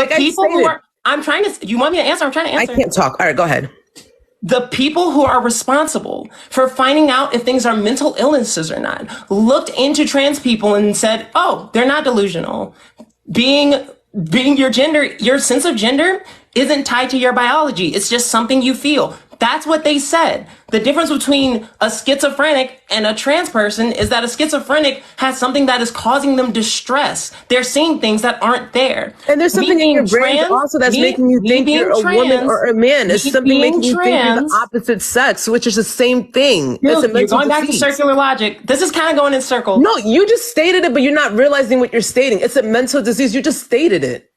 The people who are, I'm trying to, you want me to answer? I'm trying to answer. I can't talk. All right, go ahead. The people who are responsible for finding out if things are mental illnesses or not looked into trans people and said, oh, they're not delusional. Being your gender, your sense of gender isn't tied to your biology. It's just something you feel. That's what they said. The difference between a schizophrenic and a trans person is that a schizophrenic has something that is causing them distress. They're seeing things that aren't there. And there's something in your brain also that's making you think you're a woman or a man. It's something making you think you're the opposite sex, which is the same thing. You're going back to circular logic. This is kind of going in circles. No, you just stated it, but you're not realizing what you're stating. It's a mental disease. You just stated it.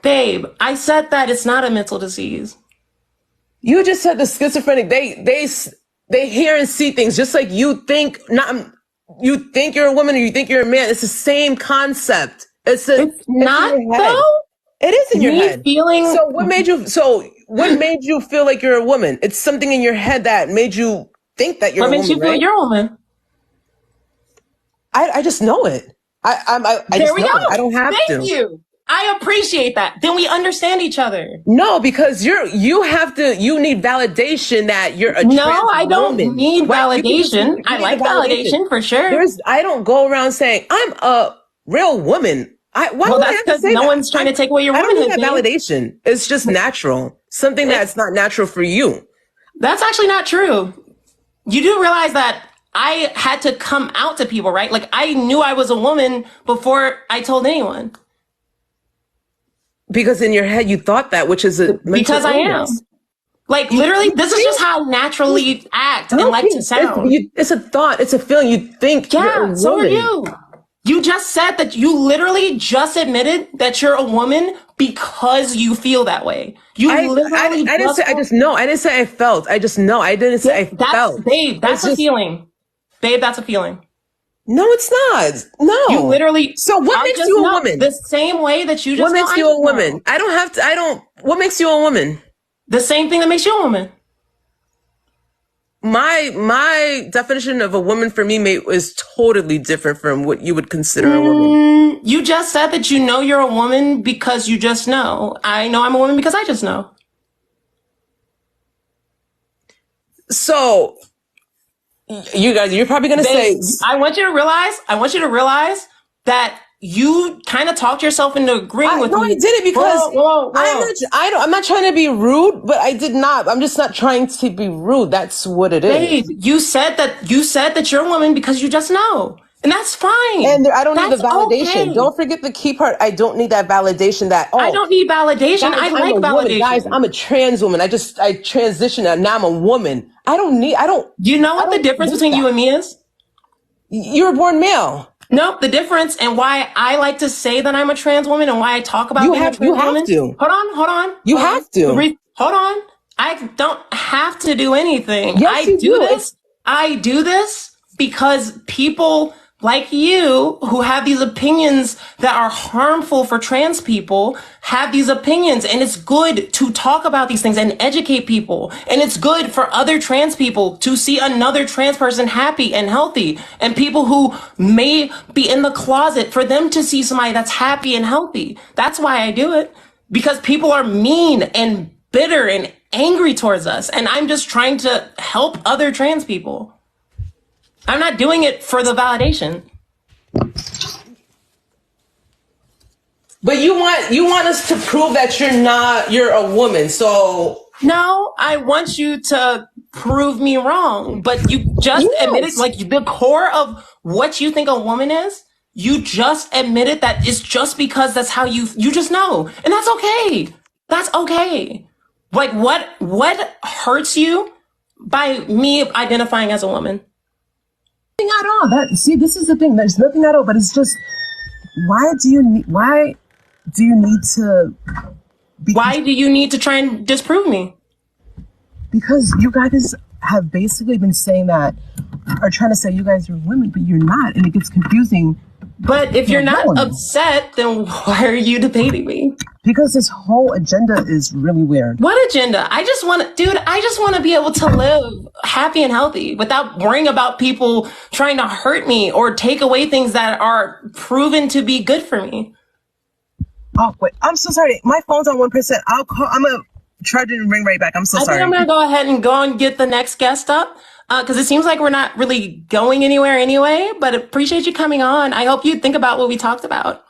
Babe, I said that it's not a mental disease. You just said the schizophrenic, they hear and see things just like you think you think you're a woman or you think you're a man. It's the same concept. It's not though. It is in your head. So what made you feel like you're a woman? It's something in your head that made you think that you're a woman. What makes you feel you're a woman? I just know it. I just know it. I don't have to. Thank you. I appreciate that. Then we understand each other. No, because you need validation that you're a trans woman. I don't need validation. I like validation for sure. I don't go around saying I'm a real woman. That's because no one's trying to take away your womanhood. I don't need that validation. It's just natural. Something that's not natural for you. That's actually not true. You do realize that I had to come out to people, right? Like I knew I was a woman before I told anyone. Because in your head you thought that, which is because I am. Like literally, this is just how I naturally act and like to sound. It's a thought. It's a feeling. You think you're a woman. So are you. You just said that you literally just admitted that you're a woman because you feel that way. I didn't say I just know. I didn't say I felt. I just know. I didn't say I felt. Babe, that's a feeling. Babe, that's a feeling. No, it's not. No. You literally. So what makes you a woman? The same way that you just. What makes you a woman? What makes you a woman? The same thing that makes you a woman. My definition of a woman for me is totally different from what you would consider a woman. You just said that you know you're a woman because you just know. I know I'm a woman because I just know. So. You guys, you're probably going to say, I want you to realize that you kind of talked yourself into agreeing with me. No, I did it because I'm not trying to be rude, but I did not. I'm just not trying to be rude. That's what it is. Babe, you said that you're a woman because you just know. And that's fine. And I don't need the validation. Okay. Don't forget the key part. I don't need that validation I don't need validation. Guys, I like validation. Woman. Guys, I'm a trans woman. I transitioned and now I'm a woman. You know what the difference between you and me is? You were born male. No, the difference and why I like to say that I'm a trans woman and why I talk about being a trans woman. You have to. Hold on. You have to. Hold on. I don't have to do anything. Yes, you do. I do this because people like you who have these opinions that are harmful for trans people have these opinions, and it's good to talk about these things and educate people. And it's good for other trans people to see another trans person happy and healthy, and people who may be in the closet for them to see somebody that's happy and healthy. That's why I do it, because people are mean and bitter and angry towards us. And I'm just trying to help other trans people. I'm not doing it for the validation. But you want us to prove that you're a woman. So no, I want you to prove me wrong. But you just admitted, like, the core of what you think a woman is, you just admitted that it's just because that's how you just know. And that's okay. That's okay. Like, what hurts you by me identifying as a woman? Nothing at all. This is the thing. There's nothing at all. But it's just, why do you need to try and disprove me? Because you guys have basically been saying that, or trying to say you guys are women, but you're not, and it gets confusing. But if you're not upset, then why are you debating me? Because this whole agenda is really weird. What agenda? I just want to be able to live happy and healthy without worrying about people trying to hurt me or take away things that are proven to be good for me. Oh wait, I'm so sorry. My phone's on 1%. I'll call. I'm gonna try to ring right back. I'm so I think sorry. I'm gonna go ahead and get the next guest up because it seems like we're not really going anywhere anyway. But appreciate you coming on. I hope you think about what we talked about.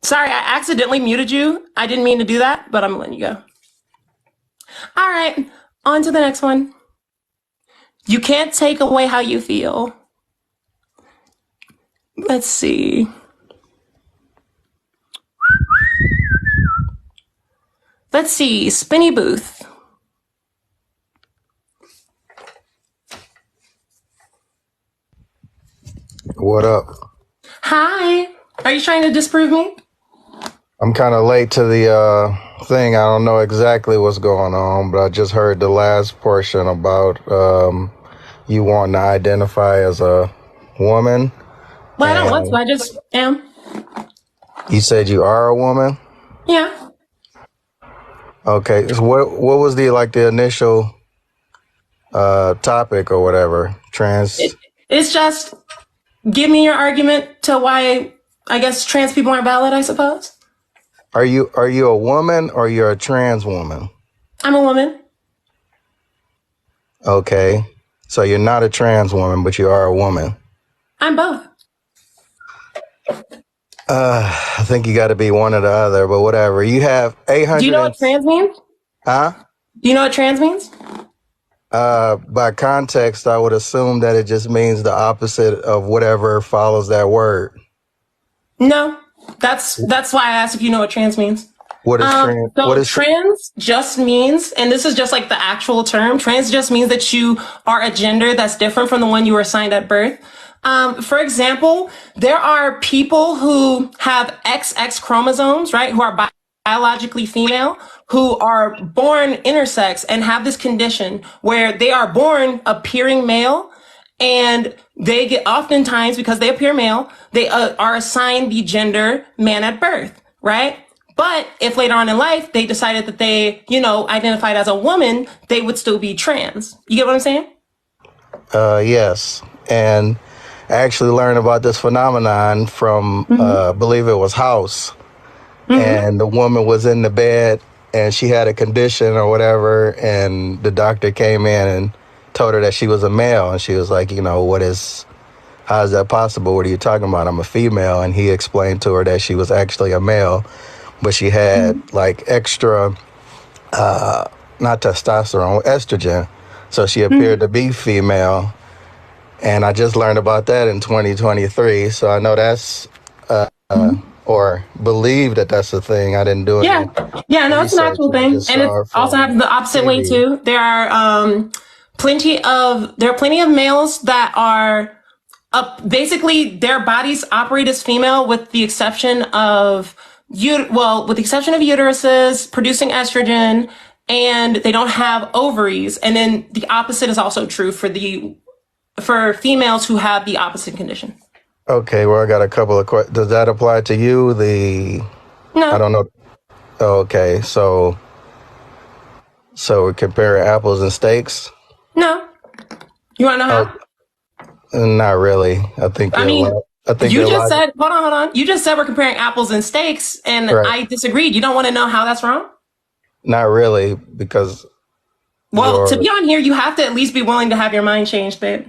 Sorry, I accidentally muted you. I didn't mean to do that, but I'm letting you go. All right, on to the next one. You can't take away how you feel. Let's see. Let's see, Spinny Booth. What up? Hi. Are you trying to disprove me? I'm kind of late to the thing. I don't know exactly what's going on, but I just heard the last portion about you wanting to identify as a woman. Well, I don't want to. I just am. You said you are a woman? Yeah. Okay. So what was the initial topic or whatever? It's just give me your argument to why I guess trans people aren't valid, I suppose. Are you a woman or you're a trans woman? I'm a woman. Okay. So you're not a trans woman, but you are a woman. I'm both. I think you got to be one or the other, but whatever. You have 800. Do you know what trans means? Huh? Do you know what trans means? By context, I would assume that it just means the opposite of whatever follows that word. No. That's why I asked if you know what trans means. What is trans? So What is trans just means, and this is just like the actual term, trans just means that you are a gender that's different from the one you were assigned at birth. For example, there are people who have XX chromosomes, right? Who are biologically female, who are born intersex and have this condition where they are born appearing male, and they get oftentimes, because they appear male, they are assigned the gender man at birth, right? But if later on in life they decided that they, identified as a woman, they would still be trans. You get what I'm saying? Yes. And I actually learned about this phenomenon from, believe it was House. And the woman was in the bed and she had a condition or whatever. And the doctor came in and told her that she was a male. And she was like, how is that possible? What are you talking about? I'm a female. And he explained to her that she was actually a male, but she had like extra, not testosterone, estrogen. So she appeared to be female. And I just learned about that in 2023. So I know that's, or believe that that's a thing. I didn't do it. Yeah, no, it's an actual thing. And it also happens the opposite way too. There are plenty of males that are basically their bodies operate as female with the exception of uteruses producing estrogen, and they don't have ovaries. And then the opposite is also true for females who have the opposite condition. Okay, well, I got a couple of questions. Does that apply to you? No. I don't know. Okay, so we're comparing apples and steaks? No. You want to know how? Not really. I think you just said, hold on. You just said we're comparing apples and steaks, and right. I disagreed. You don't want to know how that's wrong? Not really, because... Well, to be on here, you have to at least be willing to have your mind changed, babe.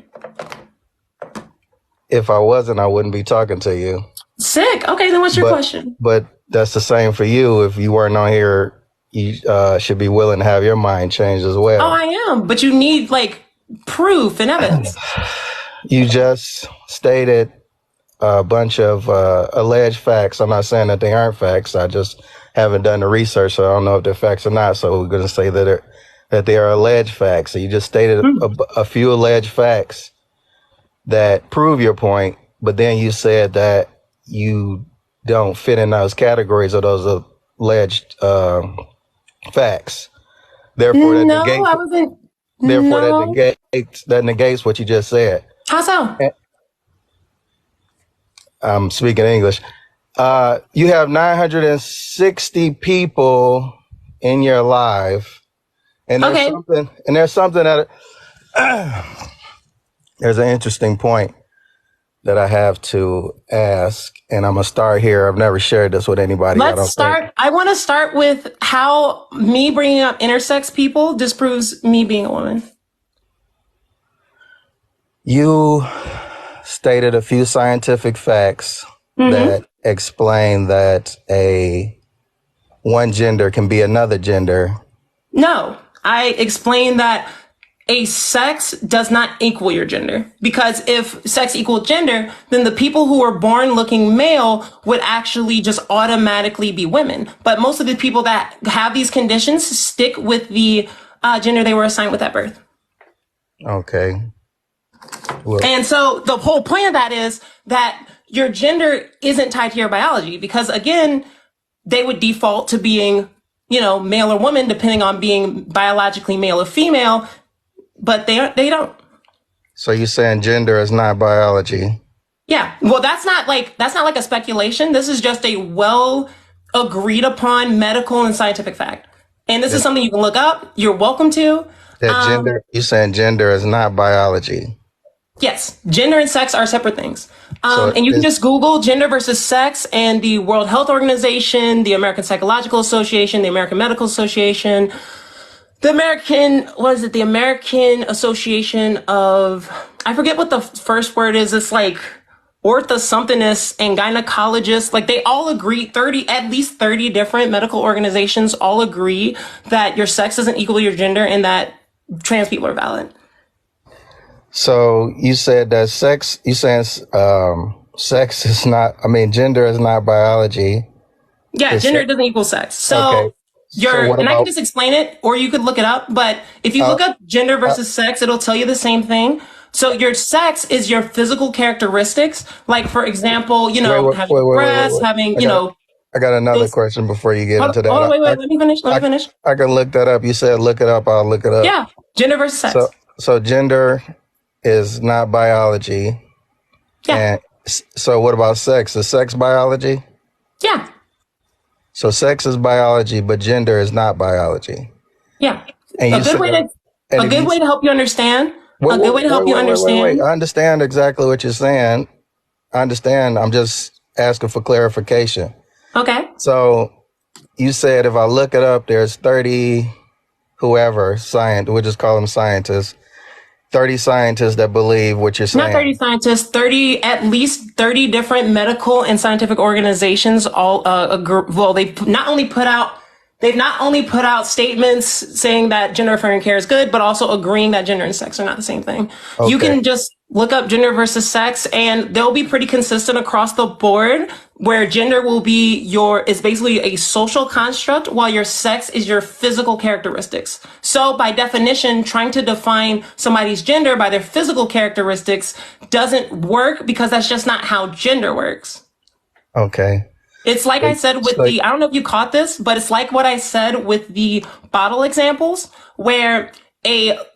If I wasn't, I wouldn't be talking to you. Sick. Okay, then what's your question? But that's the same for you. If you weren't on here, you should be willing to have your mind changed as well. Oh, I am. But you need, proof and evidence. You just stated a bunch of alleged facts. I'm not saying that they aren't facts. I just haven't done the research, so I don't know if they're facts or not. So we're going to say that they are alleged facts. So you just stated a few alleged facts that prove your point, but then you said that you don't fit in those categories of those alleged facts. Therefore, that negates what you just said. How so? I'm speaking English. You have 960 people in your life, and there's something that there's an interesting point. that I have to ask, and I'm gonna start here. I've never shared this with anybody. I Let's don't think. start. I want to start with how me bringing up intersex people disproves me being a woman. You stated a few scientific facts that explain that one gender can be another gender. No, I explained that a sex does not equal your gender, because if sex equaled gender, then the people who were born looking male would actually just automatically be women. But most of the people that have these conditions stick with the gender they were assigned with at birth. Okay. Well, And so the whole point of that is that your gender isn't tied to your biology, because again, they would default to being, male or woman, depending on being biologically male or female, but they don't. so you're saying gender is not biology? Yeah. Well, that's not like a speculation. This is just a well agreed upon medical and scientific fact. And this is something you can look up. You're welcome to. You're saying gender is not biology? Yes, gender and sex are separate things. So And you can it's- just Google gender versus sex, and the World Health Organization, the American Psychological Association, the American Medical Association, the American Association of, I forget what the first word is. It's like ortho-somethingnists and gynecologists. Like they all agree, at least 30 different medical organizations all agree that your sex doesn't equal your gender and that trans people are valid. So you said that sex is not, gender is not biology. Yeah, It's gender se- doesn't equal sex. So Okay. So what and I about- can just explain it, or you could look it up. But if you look up gender versus sex, it'll tell you the same thing. So your sex is your physical characteristics. Like, for example, Wait, having breasts, having, I got another this- question before you get into that. oh, wait, let me finish. I can look that up. You said look it up. I'll look it up. Yeah, gender versus sex. So gender is not biology. Yeah. And so what about sex? Is sex biology? Yeah, So sex is biology, but gender is not biology. yeah. And A you good said- way to and a if good you- way to help you understand. Wait, A good way to help you understand. Wait. I understand exactly what you're saying. I understand. I'm just asking for clarification. Okay. So you said if I look it up, there's 30 we'll just call them scientists, 30 scientists that believe what you're saying. Not 30 scientists, at least 30 different medical and scientific organizations all agree. Well, they've not only put out statements saying that gender affirming care is good, but also agreeing that gender and sex are not the same thing. You Okay. can just look up gender versus sex, and they'll be pretty consistent across the board, where gender is basically a social construct, while your sex is your physical characteristics. So by definition, trying to define somebody's gender by their physical characteristics doesn't work, because that's just not how gender works. Okay. It's like I said with I don't know if you caught this, but it's like what I said with the bottle examples, where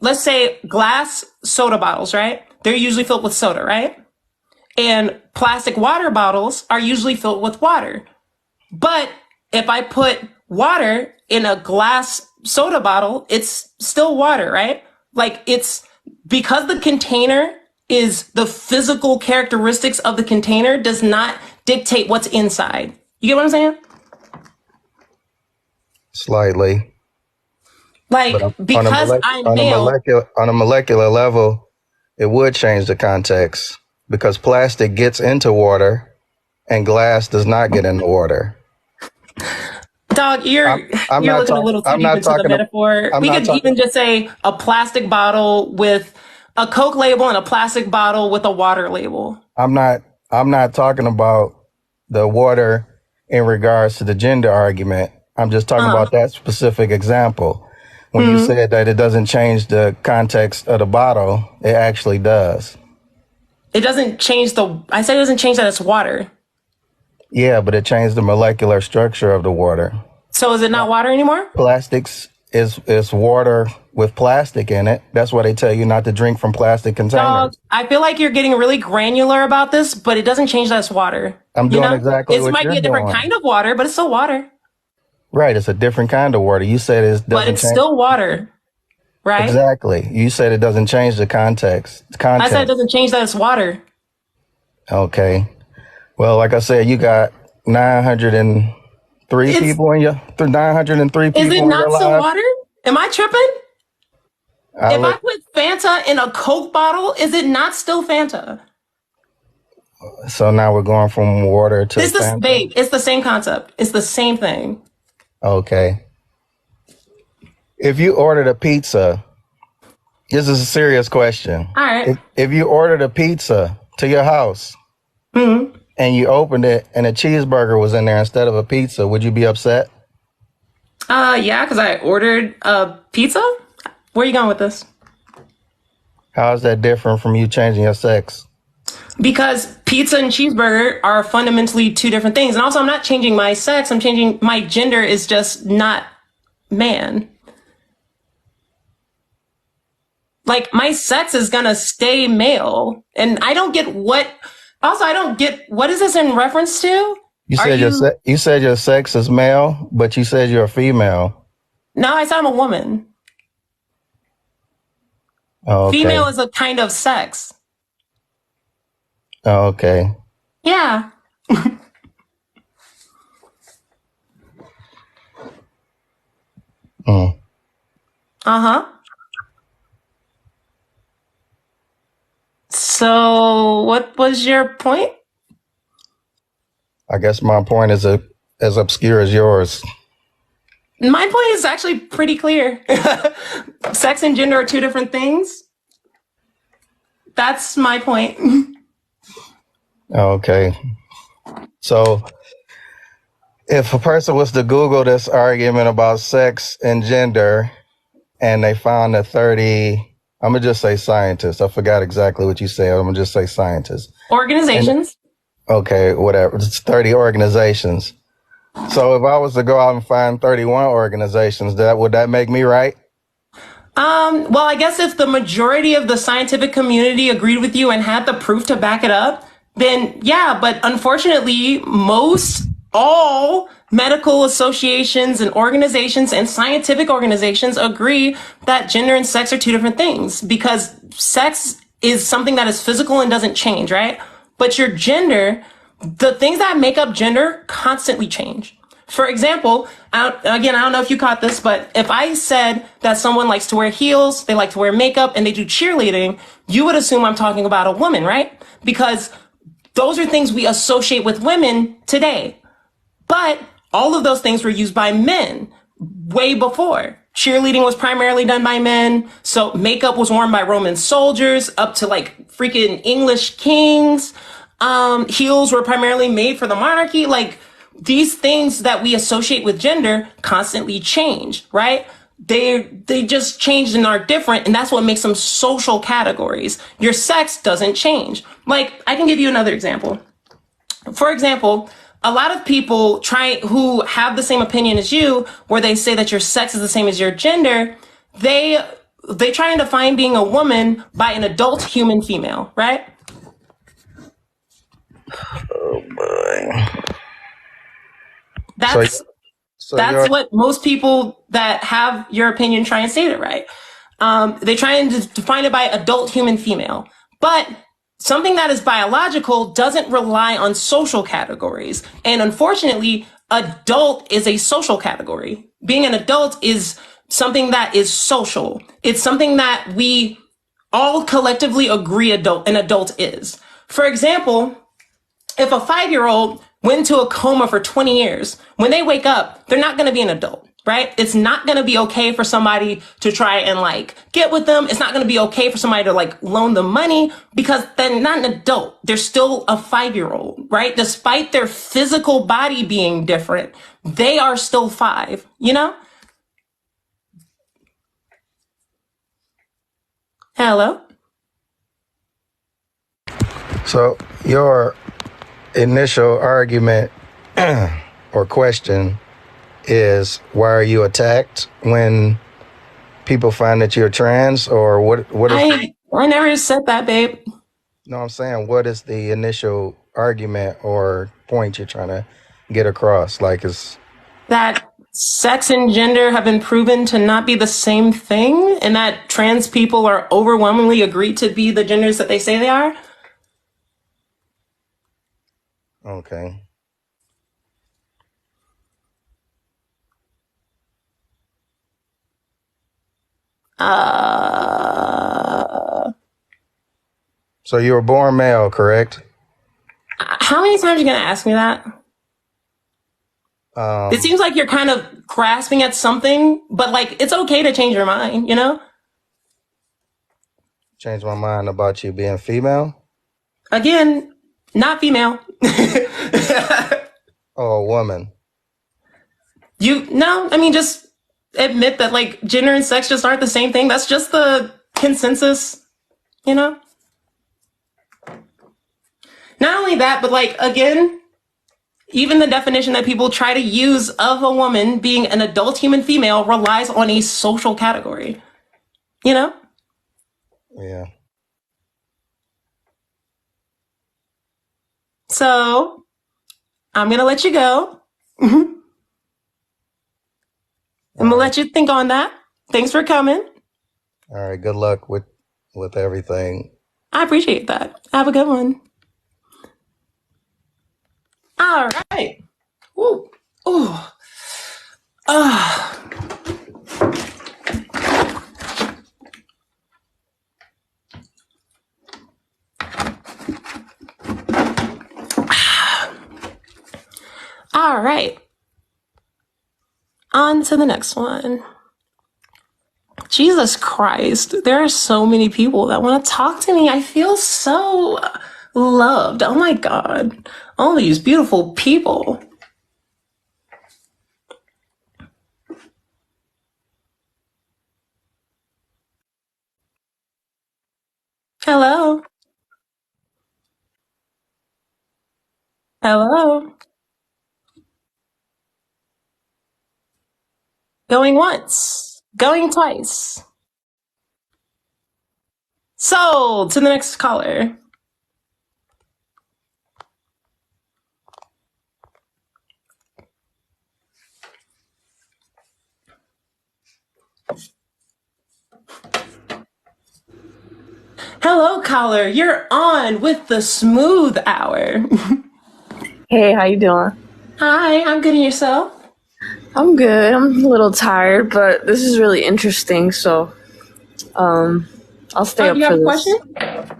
let's say glass soda bottles, right? They're usually filled with soda, right? And plastic water bottles are usually filled with water. But if I put water in a glass soda bottle, it's still water, right? Like it's because the container is the physical characteristics of the container does not dictate what's inside. You get what I'm saying? Slightly. Like, because I'm male. On a molecular level, it would change the context because plastic gets into water and glass does not get into water. Dog, you're I'm you're not looking a talk- little too I'm deep not into the talking- metaphor. I'm We not could talking- even just say a plastic bottle with a Coke label and a plastic bottle with a water label. I'm not talking about the water in regards to the gender argument. I'm just talking about that specific example. When you said that it doesn't change the context of the bottle, it actually does. It doesn't change I said it doesn't change that it's water. Yeah, but it changed the molecular structure of the water. So is it not water anymore? Plastics is water with plastic in it. That's why they tell you not to drink from plastic containers. Dog, I feel like you're getting really granular about this, but it doesn't change that it's water. I'm doing exactly It what might you're be a different doing. kind of water, but it's still water. Right, it's a different kind of water. You said it doesn't But it's change. still water, right? Exactly. You said it doesn't change the context. I said it doesn't change that it's water. Okay. Well, like I said, you got 903 It's people in your 903 is it people in your not still life. water? Am I tripping? I If I look. put Fanta in a Coke bottle, is it not still Fanta? So now we're going from water to It's the Fanta. babe. It's the same concept. It's the same thing. Okay. If you ordered a pizza, this is a serious question. All right. If you ordered a pizza to your house and you opened it and a cheeseburger was in there instead of a pizza, would you be upset? Yeah, because I ordered a pizza. Where are you going with this? How is that different from you changing your sex? Because pizza and cheeseburger are fundamentally two different things. And also, I'm not changing my sex. I'm changing my gender is just not man. Like, my sex is gonna stay male. And I don't get what, also, I don't get, what is this in reference to? You Are said you, you said your sex is male, but you said you're a female. no, I said I'm a woman. Oh, okay. Female is a kind of sex. Oh, okay. Yeah. Mm. Uh-huh. So what was your point? I guess my point is as obscure as yours. My point is actually pretty clear. Sex and gender are two different things. That's my point. Okay. So if a person was to Google this argument about sex and gender and they found that 30, I'm going to just say scientists. I forgot exactly what you said. I'm going to just say scientists. Organizations. Okay, whatever. It's 30 organizations. So if I was to go out and find 31 organizations, would that make me right? Well, I guess if the majority of the scientific community agreed with you and had the proof to back it up, then yeah, but unfortunately, all medical associations and organizations and scientific organizations agree that gender and sex are two different things because sex is something that is physical and doesn't change, right? But your gender, the things that make up gender constantly change. For example, I don't know if you caught this, but if I said that someone likes to wear heels, they like to wear makeup, and they do cheerleading, you would assume I'm talking about a woman, right? Because those are things we associate with women today. But all of those things were used by men way before. Cheerleading was primarily done by men. So makeup was worn by Roman soldiers up to like freaking English kings. Heels were primarily made for the monarchy. Like these things that we associate with gender constantly change, right? They just change and are different. And that's what makes them social categories. Your sex doesn't change. Like I can give you another example. For example, a lot of people who have the same opinion as you, where they say that your sex is the same as your gender, they try and define being a woman by an adult human female, right? Oh boy. That's you're, what most people that have your opinion try and state it right. They try and define it by adult human female, but something that is biological doesn't rely on social categories. And unfortunately, adult is a social category. Being an adult is something that is social. It's something that we all collectively agree an adult is. For example, if a 5-year-old went into a coma for 20 years, when they wake up, they're not going to be an adult. Right? It's not going to be okay for somebody to try and like get with them. It's not going to be okay for somebody to like loan them money because they're not an adult. They're still a 5-year-old, right? Despite their physical body being different, they are still 5, you know? Hello? So your initial argument or question is why are you attacked when people find that you're trans or what is I never said that, babe. No, I'm saying what is the initial argument or point you're trying to get across? Like is that sex and gender have been proven to not be the same thing and that trans people are overwhelmingly agreed to be the genders that they say they are? Okay. Uh, So you were born male, correct? how many times are you gonna ask me that? It Um, seems like you're kind of grasping at something, but like it's okay to change your mind, you know? changed my mind about you being female Again, not female. or a woman. No, I mean, just admit that like gender and sex just aren't the same thing. That's just the consensus, you know? Not only that, but like, again, even the definition that people try to use of a woman being an adult human female relies on a social category, you know? Yeah. So I'm going to let you go. I'm going to let you think on that. Thanks for coming. All right. Good luck with everything. I appreciate that. Have a good one. All right. Ooh. Ooh. Ah. All right. On to the next one. Jesus Christ. There are so many people that want to talk to me. I feel so loved. Oh my God. All these beautiful people. Hello. Hello. Going once. Going twice. So, to the next caller. Hello, caller. You're on with the smooth hour. Hey, how you doing? Hi, I'm good. And yourself? I'm good. I'm a little tired, but this is really interesting, so I'll stay Oh, up you for have a this. question?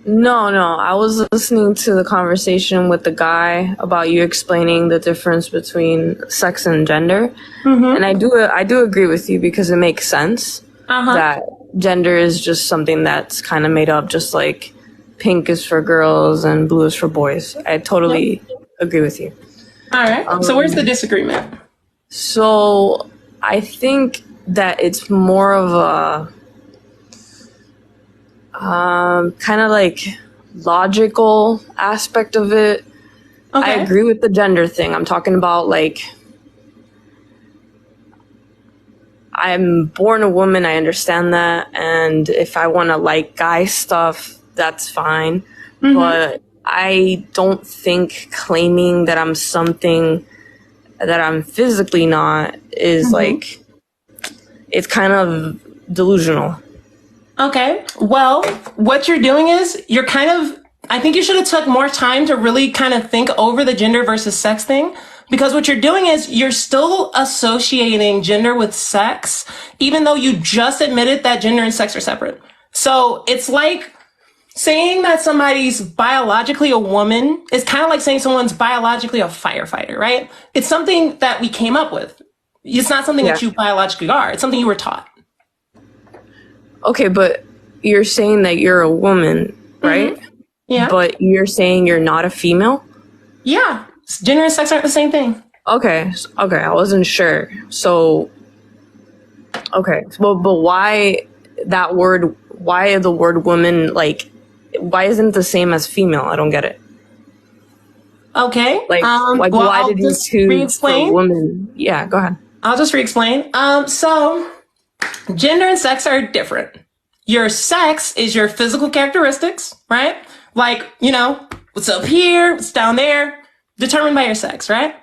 No, I was listening to the conversation with the guy about you explaining the difference between sex and gender. And I do agree with you because it makes sense that gender is just something that's kind of made up, just like pink is for girls and blue is for boys. I totally agree with you. All right. So, where's the disagreement? So I think that it's more of a kind of like logical aspect of it. I Okay. agree with the gender thing. I'm talking about like I'm born a woman, I understand that, and if I want to like guy stuff, that's fine. But I don't think claiming that I'm something that I'm physically not is like, it's kind of delusional. Okay. Well, what you're doing is you're kind of, I think you should have took more time to really kind of think over the gender versus sex thing. Because what you're doing is you're still associating gender with sex, even though you just admitted that gender and sex are separate. So it's like saying that somebody's biologically a woman is kind of like saying someone's biologically a firefighter, right? It's something that we came up with. It's not something that you biologically are. It's something you were taught. Okay, but you're saying that you're a woman, right? Yeah. But you're saying you're not a female? Yeah. Gender and sex aren't the same thing. Okay, I wasn't sure. So, okay, well, but why that word? Why the word woman? Like, why isn't it the same as female? I don't get it. Okay. Like Well, why I'll did you just choose for re-explain. woman? Yeah, go ahead. I'll just re-explain. So gender and sex are different. Your sex is your physical characteristics, right? Like, what's up here, what's down there, determined by your sex, right?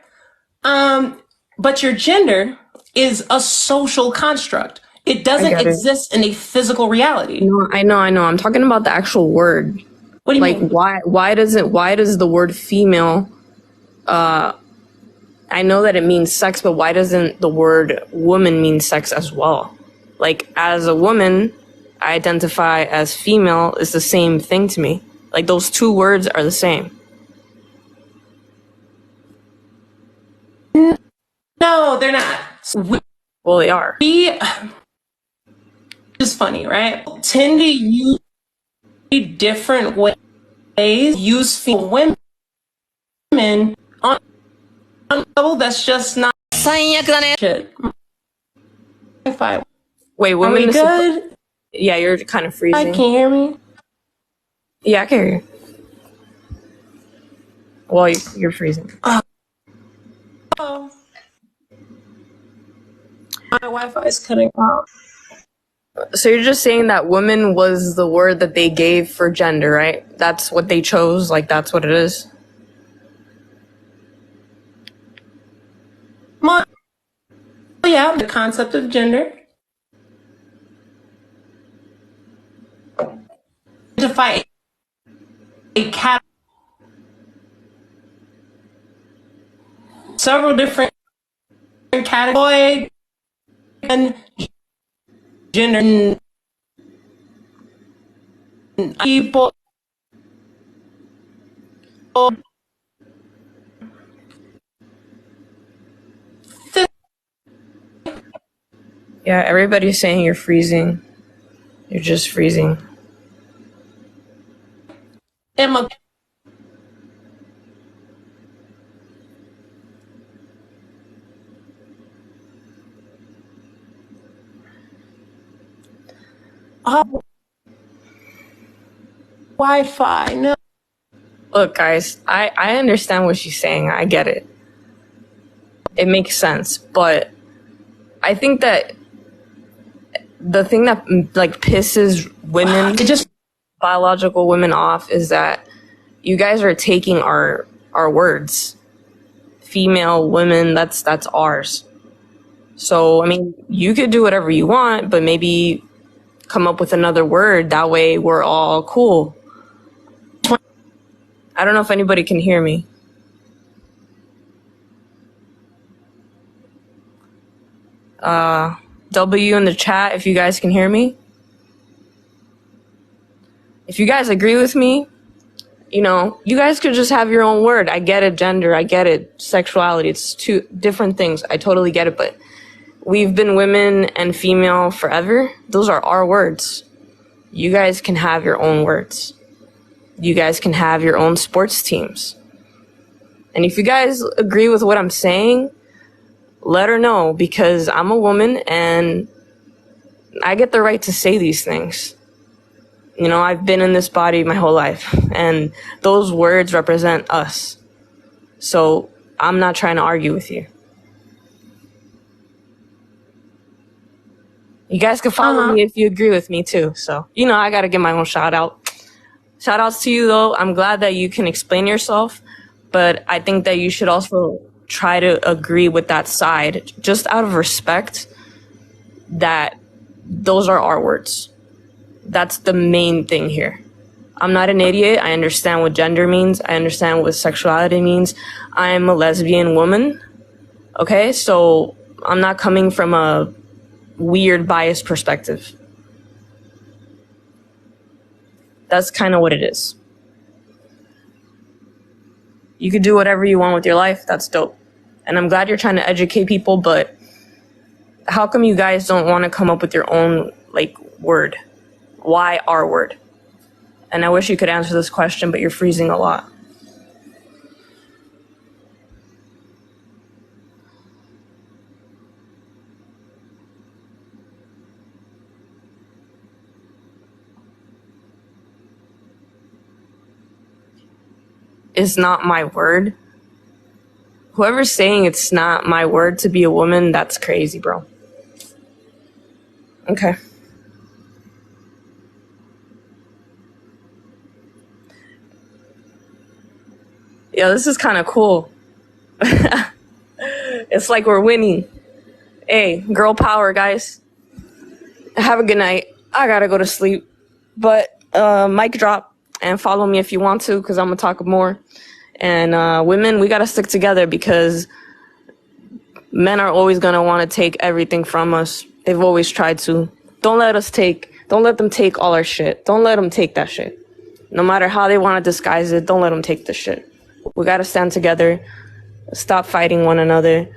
But your gender is a social construct. It doesn't get it. exist in a physical reality. No, I know. I'm talking about the actual word. What do you Like, mean? why does the word female, I know that it means sex, but why doesn't the word woman mean sex as well? Like, as a woman, I identify as female is the same thing to me. Like, those two words are the same. No, they're not. Well, they are. We is funny, right? Tend to use different ways, use female women on a level that's just not shit. Wi-Fi. Wait, Are women we is good? yeah, you're kind of I freezing. can hear me. Yeah, I can hear you. Well, you're freezing. Oh, my Wi-Fi is cutting out. So you're just saying that woman was the word that they gave for gender, right? That's what they chose. Like, that's what it is. Well, yeah, the concept of gender. Identify a cat. Several different categories and gender people. Yeah, everybody's saying you're freezing. You're just freezing. Emma. Oh, Wi-Fi. No. Look, guys, I understand what she's saying. I get it. It makes sense. But I think that the thing that like pisses women, It just biological women off is that you guys are taking our words. Female, women, that's ours. So, I mean, you could do whatever you want, but maybe come up with another word. That way we're all cool. I don't know if anybody can hear me. W in the chat if you guys can hear me. If you guys agree with me, you know, you guys could just have your own word. I get it, gender, I get it, sexuality. It's two different things. I totally get it, but we've been women and female forever. Those are our words. You guys can have your own words. You guys can have your own sports teams. And if you guys agree with what I'm saying, let her know, because I'm a woman and I get the right to say these things. You know, I've been in this body my whole life, and those words represent us. So I'm not trying to argue with you. You guys can follow me if you agree with me too. So, you know, I got to give my own shout out. Shout outs to you though. I'm glad that you can explain yourself, but I think that you should also try to agree with that side, just out of respect that those are our words. That's the main thing here. I'm not an idiot. I understand what gender means. I understand what sexuality means. I am a lesbian woman. Okay, so I'm not coming from a weird biased perspective. That's kind of what it is. You could do whatever you want with your life. That's dope. And I'm glad you're trying to educate people, but how come you guys don't want to come up with your own, like, word? Why our word? And I wish you could answer this question, but you're freezing a lot. Is not my word. Whoever's saying it's not my word to be a woman, that's crazy, bro. Okay. Yeah, this is kind of cool. It's like we're winning. Hey, girl power, guys. Have a good night. I gotta go to sleep. But mic drop. and follow me if you want to, because I'm gonna talk more. And women, we gotta stick together because men are always gonna want to take everything from us. They've always tried to. Don't let them take all our shit. Don't let them take that shit. No matter how they want to disguise it, don't let them take the shit. We gotta stand together. Stop fighting one another.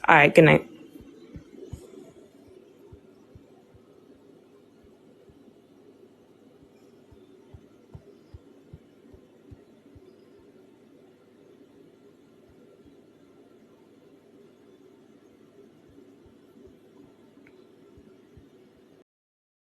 All right, good night.